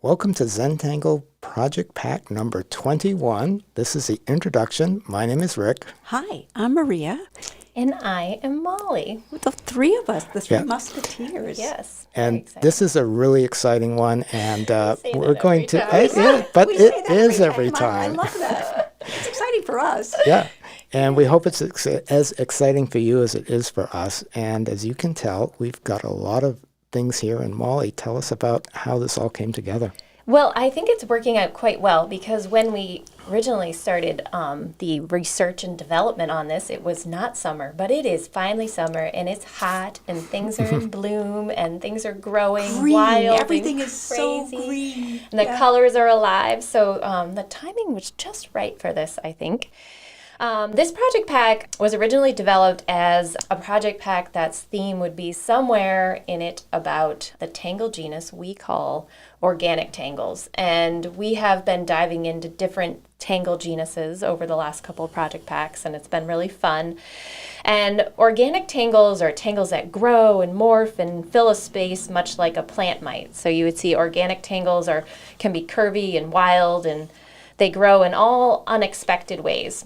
Welcome to Zentangle Project Pack No.21. This is the introduction. My name is Rick. Hi, I'm Maria. And I am Molly. The three of us, the three musketeers. Yes. And this is a really exciting one, and we're going to. But it is every time. I love that. It's exciting for us. Yeah, and we hope it's as exciting for you as it is for us. And as you can tell, we've got a lot of things here. And Molly, tell us about how this all came together. Well, I think it's working out quite well because when we originally started the research and development on this, it was not summer, but it is finally summer and it's hot and things are in bloom and things are growing wild. Everything is crazy. so green. And the colors are alive. So the timing was just right for this, I think. This project pack was originally developed as a project pack that's theme would be somewhere in it about the tangle genus we call organic tangles. And we have been diving into different tangle genuses over the last couple of project packs, and it's been really fun. And organic tangles are tangles that grow and morph and fill a space much like a plant might. So you would see organic tangles can be curvy and wild, and they grow in all unexpected ways.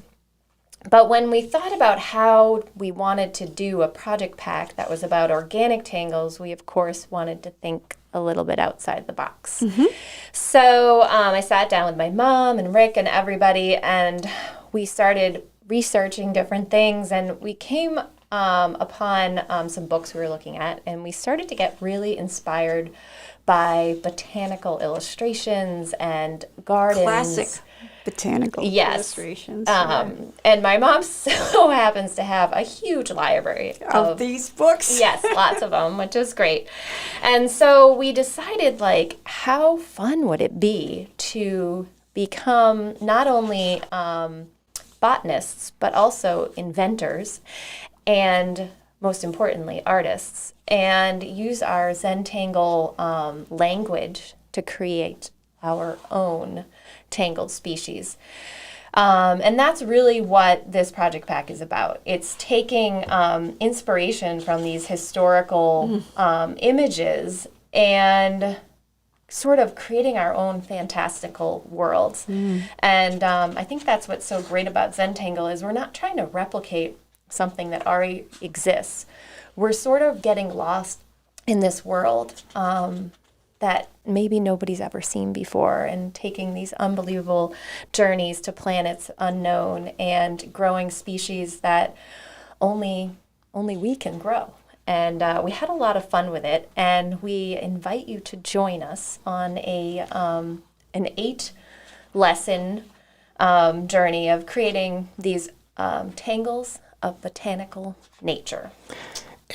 But when we thought about how we wanted to do a project pack that was about organic tangles, we of course wanted to think a little bit outside the box. Mm-hmm. So I sat down with my mom and Rick and everybody, and we started researching different things, and we came upon some books we were looking at, and we started to get really inspired by botanical illustrations and gardens. Classic botanical illustrations. And my mom so happens to have a huge library of these books. Yes, lots of them, which is great. And so we decided, how fun would it be to become not only botanists, but also inventors, and most importantly, artists, and use our Zentangle language to create our own tangled species. And that's really what this project pack is about. It's taking inspiration from these historical images and sort of creating our own fantastical worlds. And I think that's what's so great about Zentangle is we're not trying to replicate something that already exists. We're sort of getting lost in this world that maybe nobody's ever seen before, and taking these unbelievable journeys to planets unknown and growing species that only we can grow. And we had a lot of fun with it, and we invite you to join us on an 8-lesson journey of creating these tangles of botanical nature.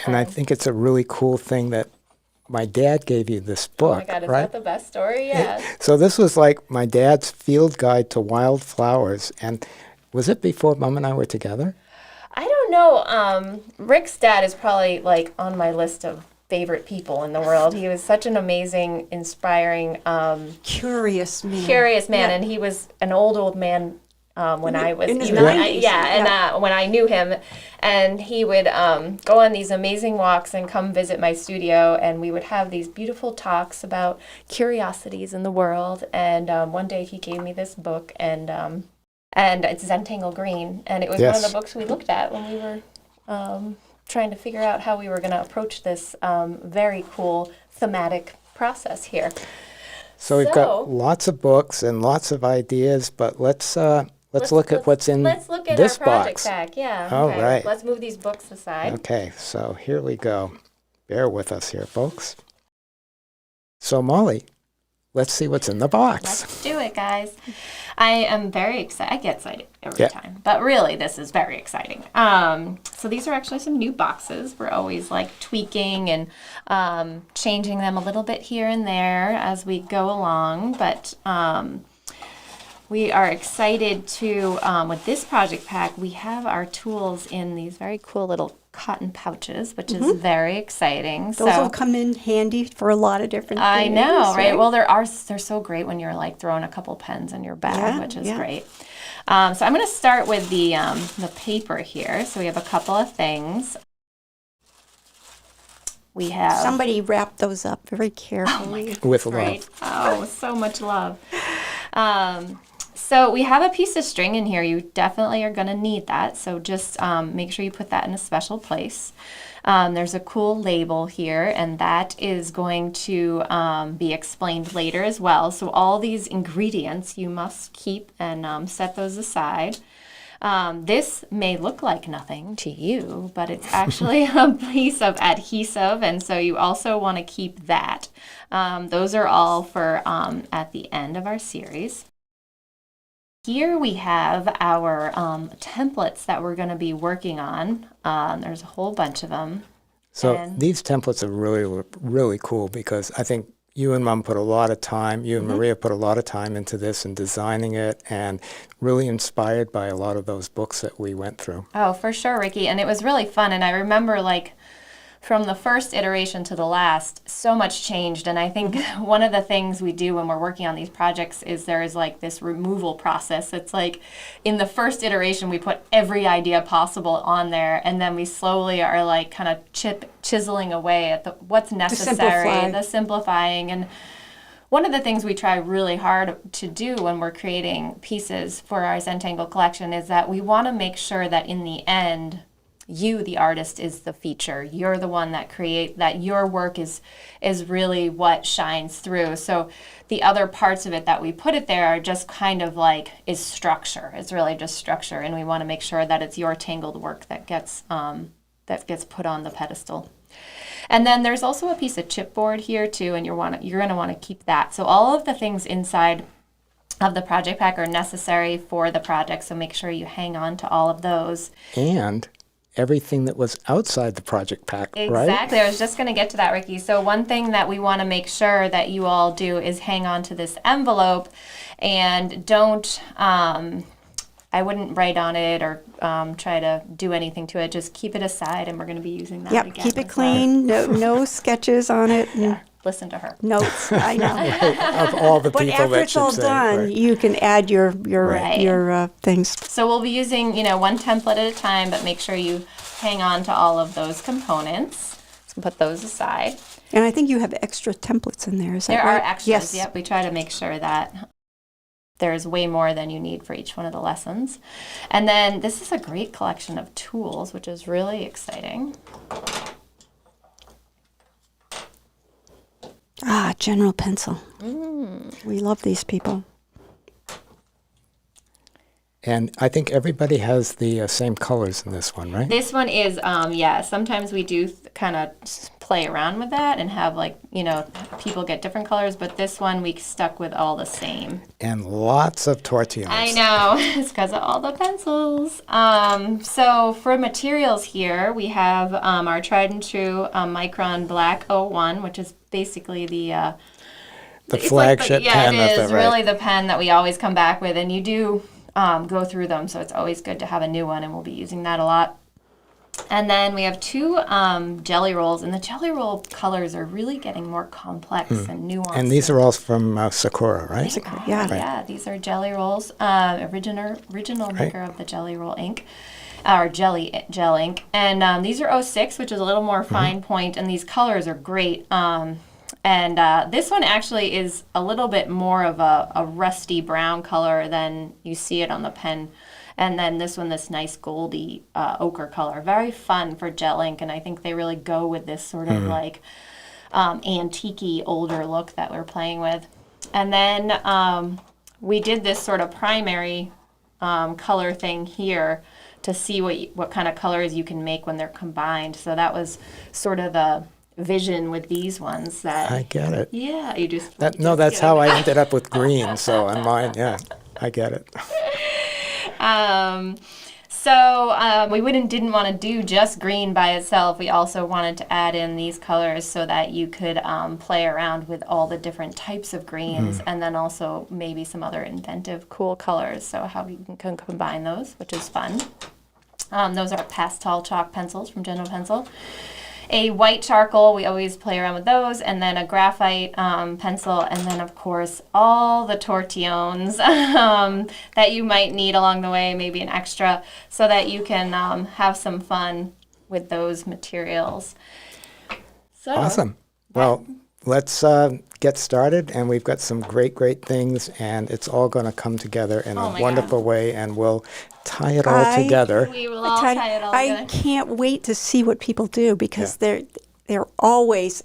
And I think it's a really cool thing that my dad gave you this book, oh my God, is right? that the best story? Yeah. So this was like my dad's field guide to wildflowers. And was it before Mom and I were together? I don't know. Rick's dad is probably on my list of favorite people in the world. He was such an amazing, inspiring, curious man. Yeah. And he was an old man when I was in his 90s. When I knew him, and he would go on these amazing walks and come visit my studio, and we would have these beautiful talks about curiosities in the world. And one day he gave me this book, and it's Zentangle Green, and it was one of the books we looked at when we were trying to figure out how we were going to approach this very cool thematic process here. So we've got lots of books and lots of ideas, but let's look at what's in this box. Let's look at our project pack, yeah. All right. Let's move these books aside. Okay, so here we go. Bear with us here, folks. So Molly, let's see what's in the box. Let's do it, guys. I am very excited. I get excited every time, but really this is very exciting. So these are actually some new boxes. We're always tweaking and changing them a little bit here and there as we go along, but we are excited to, with this project pack, we have our tools in these very cool little cotton pouches, which is very exciting. Those will come in handy for a lot of different things. I know, right? Well, they're so great when you're throwing a couple pens in your bag, which is great. So I'm going to start with the paper here. So we have a couple of things. we have... Somebody wrapped those up very carefully. With Right. love. Oh, so much love. So we have a piece of string in here. You definitely are going to need that. So just make sure you put that in a special place. There's a cool label here, and that is going to be explained later as well. So all these ingredients you must keep and set those aside. This may look like nothing to you, but it's actually a piece of adhesive, and so you also want to keep that. Those are all for at the end of our series. Here we have our templates that we're going to be working on. There's a whole bunch of them. So these templates are really, really cool because I think you and Mom put a lot of time, you and Maria put a lot of time into this and designing it, and really inspired by a lot of those books that we went through. Oh, for sure, Ricky. And it was really fun. And I remember, like, from the first iteration to the last, so much changed. And I think one of the things we do when we're working on these projects is there is like this removal process. It's like in the first iteration, we put every idea possible on there, and then we slowly are like kind of chiseling away at what's necessary, the simplifying. And one of the things we try really hard to do when we're creating pieces for our Zentangle collection is that we want to make sure that in the end, you, the artist, is the feature. You're the one that that your work is really what shines through. So the other parts of it that we put it there are just kind of like is structure. It's really just structure, and we want to make sure that it's your tangled work that gets put on the pedestal. And then there's also a piece of chipboard here too, and you're going to want to keep that. So all of the things inside of the project pack are necessary for the project, so make sure you hang on to all of those. And everything that was outside the project pack, right? Exactly. I was just going to get to that, Ricky. So one thing that we want to make sure that you all do is hang on to this envelope, and don't, I wouldn't write on it or try to do anything to it. Just keep it aside, and we're going to be using that again. Keep it clean. No sketches on it. Yeah. Listen to her. Notes. I know. Of all the But people after that it's all should say, done, right. you can add your things. So we'll be using, one template at a time, but make sure you hang on to all of those components. So put those aside. And I think you have extra templates in there. Is that There right? are extras. Yes. Yep. We try to make sure that there's way more than you need for each one of the lessons. And then this is a great collection of tools, which is really exciting. General Pencil. We love these people. And I think everybody has the same colors in this one, right? This one is, sometimes we do kind of play around with that and have people get different colors, but this one we stuck with all the same. And lots of tortillas. I know, it's because of all the pencils. So for materials here, we have our tried and true Micron Black 01, which is basically the flagship pen. Yeah, it is really the pen that we always come back with, and you do go through them, so it's always good to have a new one, and we'll be using that a lot. And then we have two jelly rolls, and the jelly roll colors are really getting more complex and nuanced. And these are all from Sakura, right? Yeah. Yeah, these are jelly rolls, original maker of the jelly roll ink, or gel ink. And these are 06, which is a little more fine point, and these colors are great. And this one actually is a little bit more of a rusty brown color than you see it on the pen. And then this one, this nice goldy ochre color. Very fun for gel ink, and I think they really go with this sort of like antique-y, older look that we're playing with. And then we did this sort of primary color thing here to see what kind of colors you can make when they're combined. So that was sort of the vision with these ones. That I get it. Yeah, you just... That's how I ended up with green, so on mine, yeah, I get it. So we didn't want to do just green by itself. We also wanted to add in these colors so that you could play around with all the different types of greens, and then also maybe some other inventive, cool colors. So how you can combine those, which is fun. Those are pastel chalk pencils from General Pencil. A white charcoal, we always play around with those, and then a graphite pencil, and then, of course, all the tortillons that you might need along the way, maybe an extra, so that you can have some fun with those materials. So Awesome. Well, let's get started, and we've got some great things, and it's all going to come together in a wonderful way, and we'll tie it all together. We will all tie it all together. I can't wait to see what people do because they're always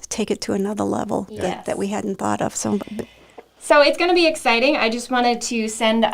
take it to another level that we hadn't thought of. So it's going to be exciting. I just wanted to send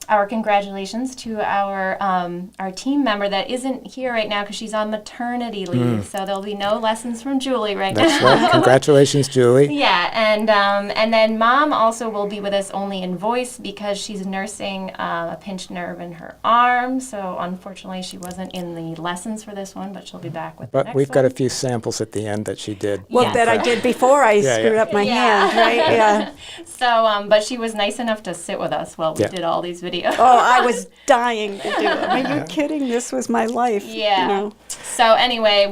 our congratulations to our team member that isn't here right now because she's on maternity leave. So there'll be no lessons from Julie right now. That's right. Congratulations, Julie. Yeah, and then Mom also will be with us only in voice because she's nursing a pinched nerve in her arm. So unfortunately, she wasn't in the lessons for this one, but she'll be back with the next But we've got a one. few samples at the end that she did. Well, that I did before I screwed up my hand, right? Yeah. So, but she was nice enough to sit with us while we did all these videos. Oh, I was dying to do it. Are you kidding? This was my life. Yeah. You know? So anyway,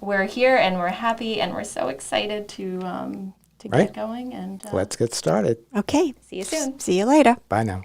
we're here and we're happy and we're so excited to get going and Let's get started. Okay. see you soon. See you later. Bye now.